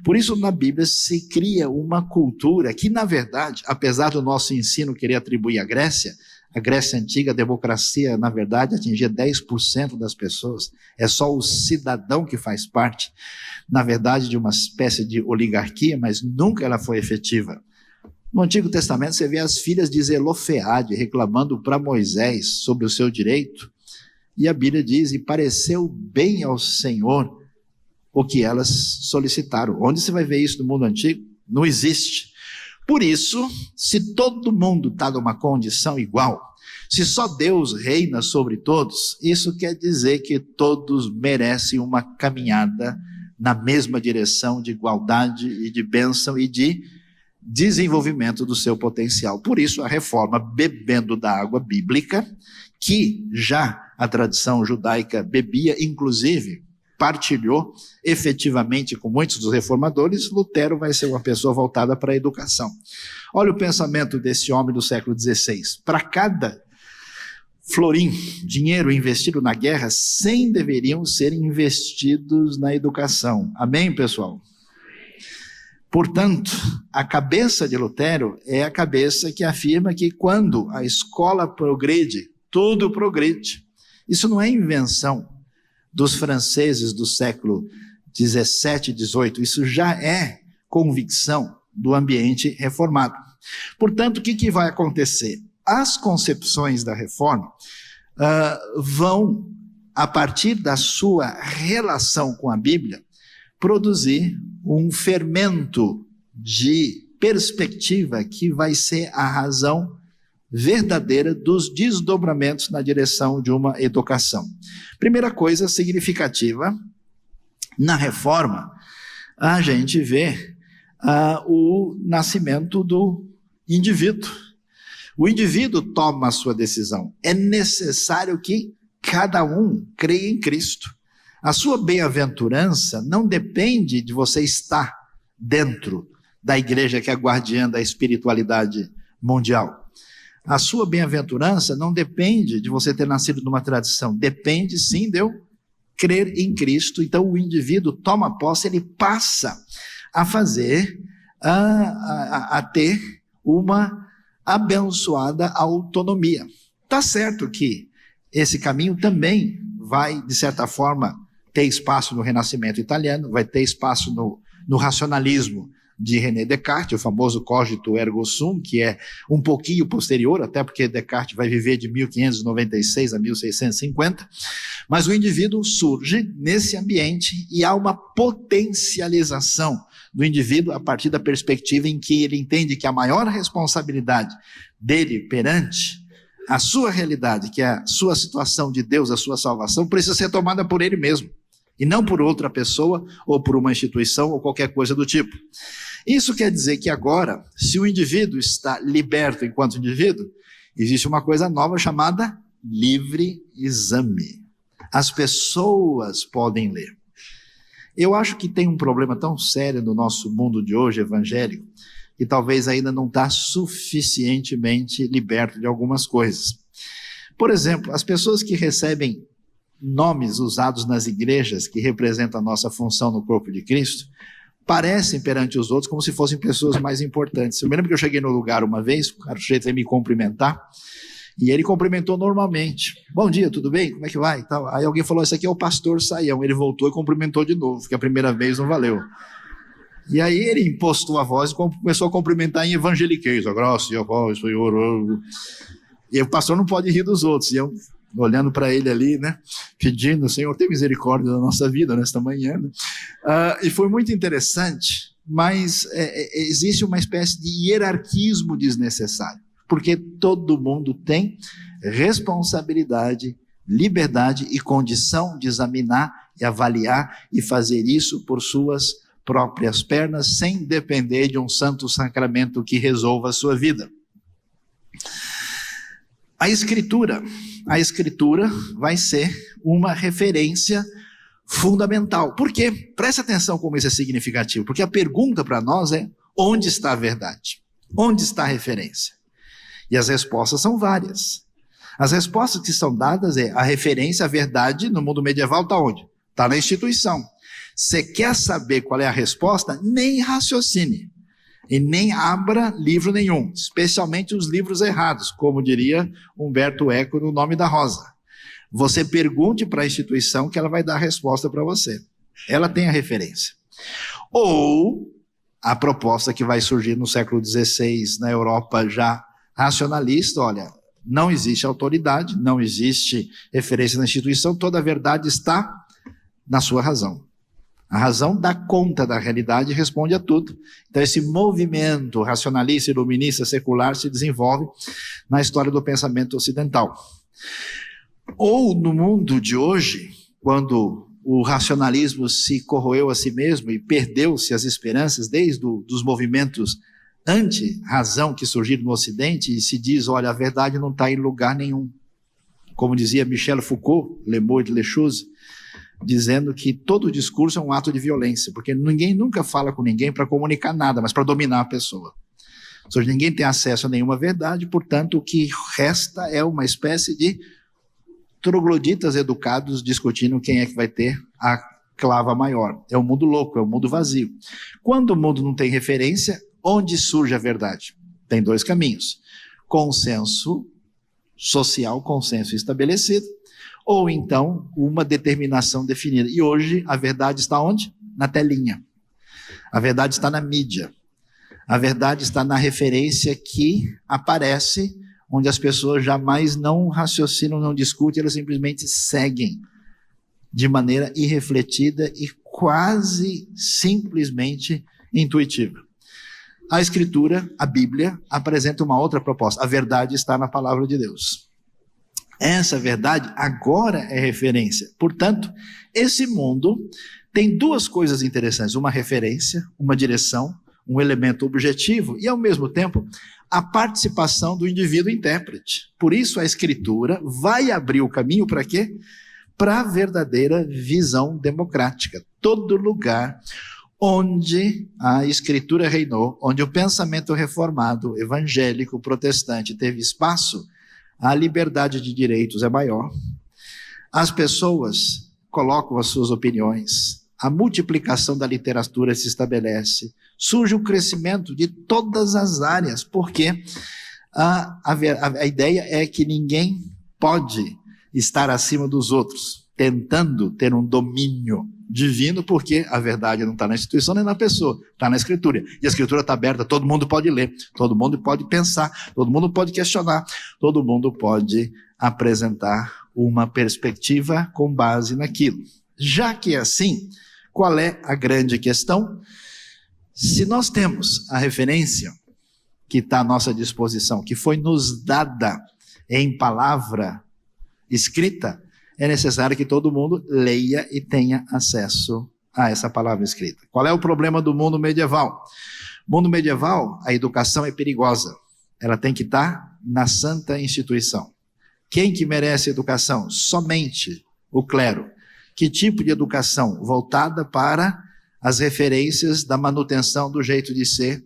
Por isso na Bíblia se cria uma cultura que, na verdade, apesar do nosso ensino querer atribuir à Grécia Antiga, a democracia, na verdade, atingia 10% das pessoas, é só o cidadão que faz parte, na verdade, de uma espécie de oligarquia, mas nunca ela foi efetiva. No Antigo Testamento você vê as filhas de Zelofeade reclamando para Moisés sobre o seu direito, e a Bíblia diz, e pareceu bem ao Senhor o que elas solicitaram. Onde você vai ver isso no mundo antigo? Não existe. Por isso, se todo mundo está numa condição igual, se só Deus reina sobre todos, isso quer dizer que todos merecem uma caminhada na mesma direção de igualdade e de bênção e de desenvolvimento do seu potencial. Por isso a reforma, bebendo da água bíblica, que já a tradição judaica bebia, inclusive partilhou efetivamente com muitos dos reformadores, Lutero vai ser uma pessoa voltada para a educação. Olha o pensamento desse homem do século XVI. Para cada florim, dinheiro investido na guerra, 100 deveriam ser investidos na educação. Amém, pessoal? Portanto, a cabeça de Lutero é a cabeça que afirma que quando a escola progride, tudo progride. Isso não é invenção dos franceses do século 17 e 18, isso já é convicção do ambiente reformado. Portanto, o que vai acontecer? As concepções da reforma vão, a partir da sua relação com a Bíblia, produzir um fermento de perspectiva que vai ser a razão verdadeira dos desdobramentos na direção de uma educação. Primeira coisa significativa, na reforma, a gente vê o nascimento do indivíduo. O indivíduo toma a sua decisão. É necessário que cada um creia em Cristo. A sua bem-aventurança não depende de você estar dentro da igreja que é a guardiã da espiritualidade mundial. A sua bem-aventurança não depende de você ter nascido numa tradição, depende sim de eu crer em Cristo. Então o indivíduo toma posse, ele passa a fazer, a ter uma abençoada autonomia. Tá certo que esse caminho também vai, de certa forma, ter espaço no Renascimento italiano, vai ter espaço no racionalismo de René Descartes, o famoso cogito ergo sum, que é um pouquinho posterior, até porque Descartes vai viver de 1596 a 1650, mas o indivíduo surge nesse ambiente e há uma potencialização do indivíduo a partir da perspectiva em que ele entende que a maior responsabilidade dele perante a sua realidade, que é a sua situação de Deus, a sua salvação, precisa ser tomada por ele mesmo, e não por outra pessoa, ou por uma instituição, ou qualquer coisa do tipo. Isso quer dizer que agora, se o indivíduo está liberto enquanto indivíduo, existe uma coisa nova chamada livre exame. As pessoas podem ler. Eu acho que tem um problema tão sério no nosso mundo de hoje, evangélico, que talvez ainda não está suficientemente liberto de algumas coisas. Por exemplo, as pessoas que recebem nomes usados nas igrejas que representam a nossa função no corpo de Cristo, parecem perante os outros como se fossem pessoas mais importantes. Eu me lembro que eu cheguei no lugar uma vez, o cara veio me cumprimentar, e ele cumprimentou normalmente. Bom dia, tudo bem? Como é que vai? Aí alguém falou, esse aqui é o pastor Saião. Ele voltou e cumprimentou de novo, porque a primeira vez não valeu. E aí ele impostou a voz e começou a cumprimentar em evangeliquez. A graça e a voz, Senhor. E o pastor não pode rir dos outros. E eu olhando para ele ali, né? Pedindo, Senhor, tem misericórdia da nossa vida nesta manhã. Né? E foi muito interessante, mas existe uma espécie de hierarquismo desnecessário, porque todo mundo tem responsabilidade, liberdade e condição de examinar e avaliar e fazer isso por suas próprias pernas, sem depender de um santo sacramento que resolva a sua vida. A Escritura vai ser uma referência fundamental. Por quê? Presta atenção como isso é significativo, porque a pergunta para nós é: onde está a verdade? Onde está a referência? E as respostas são várias. As respostas que são dadas a referência à verdade no mundo medieval está onde? Está na instituição. Você quer saber qual é a resposta? Nem raciocine. E nem abra livro nenhum, especialmente os livros errados, como diria Humberto Eco no Nome da Rosa. Você pergunte para a instituição que ela vai dar a resposta para você. Ela tem a referência. Ou a proposta que vai surgir no século XVI na Europa já racionalista, olha, não existe autoridade, não existe referência na instituição, toda a verdade está na sua razão. A razão dá conta da realidade e responde a tudo. Então esse movimento racionalista, iluminista, secular se desenvolve na história do pensamento ocidental. Ou no mundo de hoje, quando o racionalismo se corroeu a si mesmo e perdeu-se as esperanças desde os movimentos anti-razão que surgiram no Ocidente, e se diz, olha, a verdade não está em lugar nenhum. Como dizia Michel Foucault, Le Mot de Lechuse, dizendo que todo discurso é um ato de violência, porque ninguém nunca fala com ninguém para comunicar nada, mas para dominar a pessoa. Ou seja, ninguém tem acesso a nenhuma verdade, portanto, o que resta é uma espécie de trogloditas educados discutindo quem é que vai ter a clava maior. É um mundo louco, é um mundo vazio. Quando o mundo não tem referência, onde surge a verdade? Tem dois caminhos: consenso social, consenso estabelecido, ou então uma determinação definida. E hoje a verdade está onde? Na telinha. A verdade está na mídia. A verdade está na referência que aparece, onde as pessoas jamais não raciocinam, não discutem, elas simplesmente seguem de maneira irrefletida e quase simplesmente intuitiva. A Escritura, a Bíblia, apresenta uma outra proposta. A verdade está na palavra de Deus. Essa verdade agora é referência. Portanto, esse mundo tem duas coisas interessantes: uma referência, uma direção, um elemento objetivo e, ao mesmo tempo, a participação do indivíduo intérprete. Por isso, a Escritura vai abrir o caminho para quê? Para a verdadeira visão democrática. Todo lugar onde a Escritura reinou, onde o pensamento reformado, evangélico, protestante teve espaço, a liberdade de direitos é maior. As pessoas colocam as suas opiniões, a multiplicação da literatura se estabelece, surge o crescimento de todas as áreas, porque a ideia é que ninguém pode estar acima dos outros, tentando ter um domínio divino, porque a verdade não está na instituição nem na pessoa, está na Escritura. E a Escritura está aberta, todo mundo pode ler, todo mundo pode pensar, todo mundo pode questionar, todo mundo pode apresentar uma perspectiva com base naquilo. Já que é assim, qual é a grande questão? Se nós temos a referência que está à nossa disposição, que foi nos dada em palavra escrita, é necessário que todo mundo leia e tenha acesso a essa palavra escrita. Qual é o problema do mundo medieval? No mundo medieval, a educação é perigosa. Ela tem que estar na santa instituição. Quem que merece educação? Somente o clero. Que tipo de educação? Voltada para as referências da manutenção do jeito de ser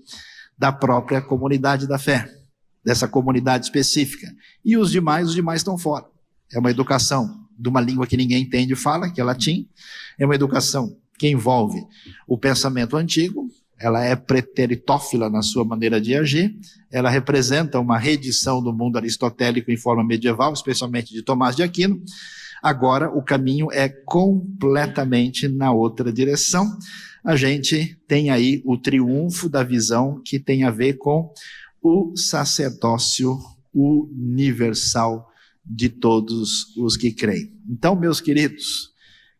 da própria comunidade da fé, dessa comunidade específica. E os demais estão fora. É uma educação de uma língua que ninguém entende e fala, que é latim. É uma educação que envolve o pensamento antigo, ela é preteritófila na sua maneira de agir, ela representa uma reedição do mundo aristotélico em forma medieval, especialmente de Tomás de Aquino. Agora o caminho é completamente na outra direção. A gente tem aí o triunfo da visão que tem a ver com o sacerdócio universal de todos os que creem. Então, meus queridos,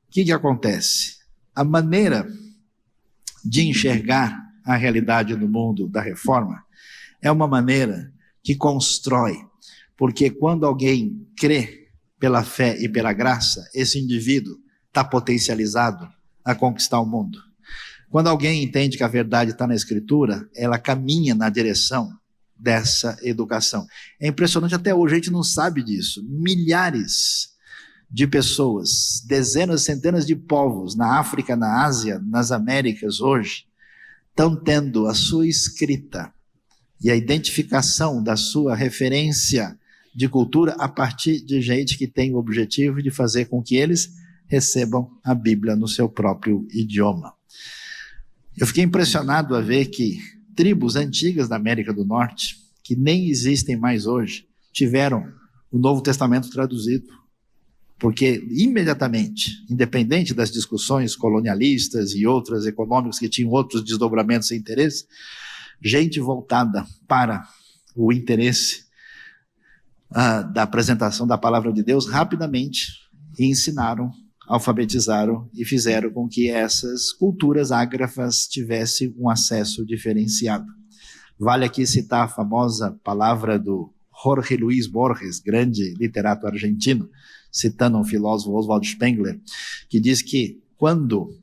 o que acontece? A maneira de enxergar a realidade do mundo da reforma é uma maneira que constrói, porque quando alguém crê pela fé e pela graça, esse indivíduo está potencializado a conquistar o mundo. Quando alguém entende que a verdade está na Escritura, ela caminha na direção dessa educação. É impressionante, até hoje a gente não sabe disso. Milhares de pessoas, dezenas, centenas de povos na África, na Ásia, nas Américas hoje, estão tendo a sua escrita e a identificação da sua referência de cultura a partir de gente que tem o objetivo de fazer com que eles recebam a Bíblia no seu próprio idioma. Eu fiquei impressionado a ver que tribos antigas da América do Norte, que nem existem mais hoje, tiveram o Novo Testamento traduzido, porque imediatamente, independente das discussões colonialistas e outras econômicas que tinham outros desdobramentos e interesses, gente voltada para o interesse da apresentação da palavra de Deus rapidamente ensinaram, alfabetizaram e fizeram com que essas culturas ágrafas tivessem um acesso diferenciado. Vale aqui citar a famosa palavra do Jorge Luis Borges, grande literato argentino, citando um filósofo, Oswald Spengler, que diz que quando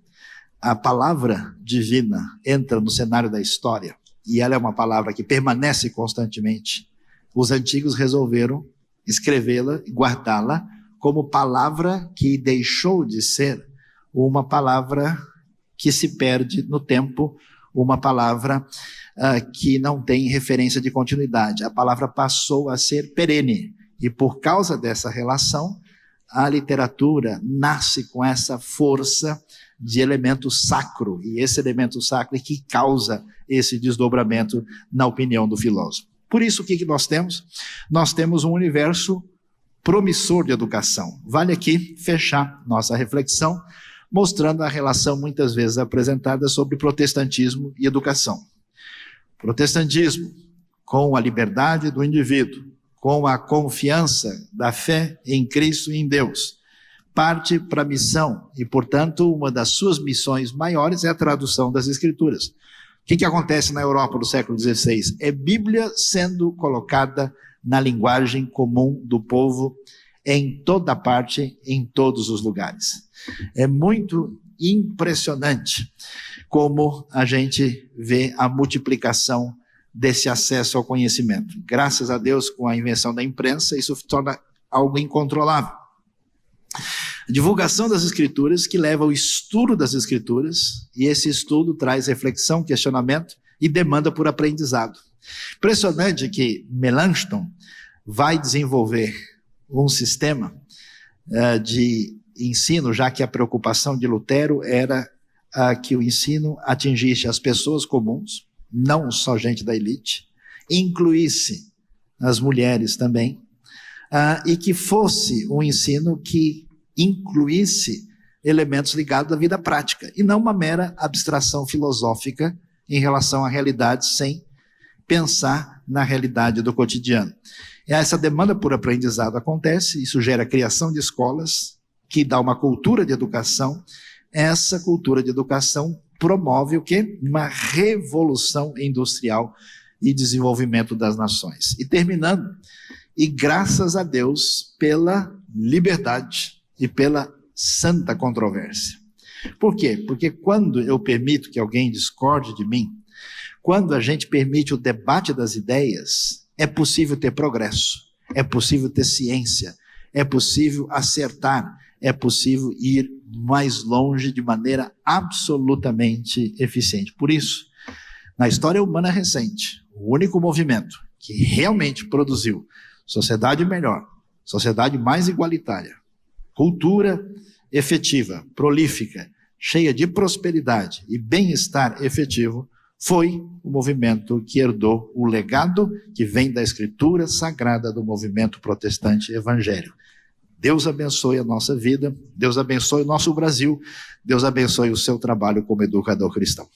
a palavra divina entra no cenário da história, e ela é uma palavra que permanece constantemente, os antigos resolveram escrevê-la e guardá-la como palavra que deixou de ser uma palavra que se perde no tempo, uma palavra que não tem referência de continuidade. A palavra passou a ser perene, e por causa dessa relação, a literatura nasce com essa força de elemento sacro, e esse elemento sacro é que causa esse desdobramento na opinião do filósofo. Por isso, o que nós temos? Nós temos um universo promissor de educação. Vale aqui fechar nossa reflexão, mostrando a relação muitas vezes apresentada sobre protestantismo e educação. Protestantismo, com a liberdade do indivíduo, com a confiança da fé em Cristo e em Deus, parte para a missão, e, portanto, uma das suas missões maiores é a tradução das Escrituras. O que acontece na Europa do século XVI? É Bíblia sendo colocada na linguagem comum do povo, em toda parte, em todos os lugares. É muito impressionante como a gente vê a multiplicação desse acesso ao conhecimento. Graças a Deus, com a invenção da imprensa, isso se torna algo incontrolável. A divulgação das Escrituras que leva ao estudo das Escrituras, e esse estudo traz reflexão, questionamento e demanda por aprendizado. Impressionante que Melanchthon vai desenvolver um sistema de ensino, já que a preocupação de Lutero era que o ensino atingisse as pessoas comuns, não só gente da elite, incluísse as mulheres também, e que fosse um ensino que incluísse elementos ligados à vida prática, e não uma mera abstração filosófica em relação à realidade, sem pensar na realidade do cotidiano. E essa demanda por aprendizado acontece, isso gera a criação de escolas, que dá uma cultura de educação. Essa cultura de educação promove o quê? Uma revolução industrial e desenvolvimento das nações. E terminando, e graças a Deus pela liberdade e pela santa controvérsia. Por quê? Porque quando eu permito que alguém discorde de mim, quando a gente permite o debate das ideias, é possível ter progresso, é possível ter ciência, é possível acertar, é possível ir mais longe de maneira absolutamente eficiente. Por isso, na história humana recente, o único movimento que realmente produziu sociedade melhor, sociedade mais igualitária, cultura efetiva, prolífica, cheia de prosperidade e bem-estar efetivo, foi o movimento que herdou o legado que vem da Escritura Sagrada do movimento protestante evangélico. Deus abençoe a nossa vida, Deus abençoe o nosso Brasil, Deus abençoe o seu trabalho como educador cristão.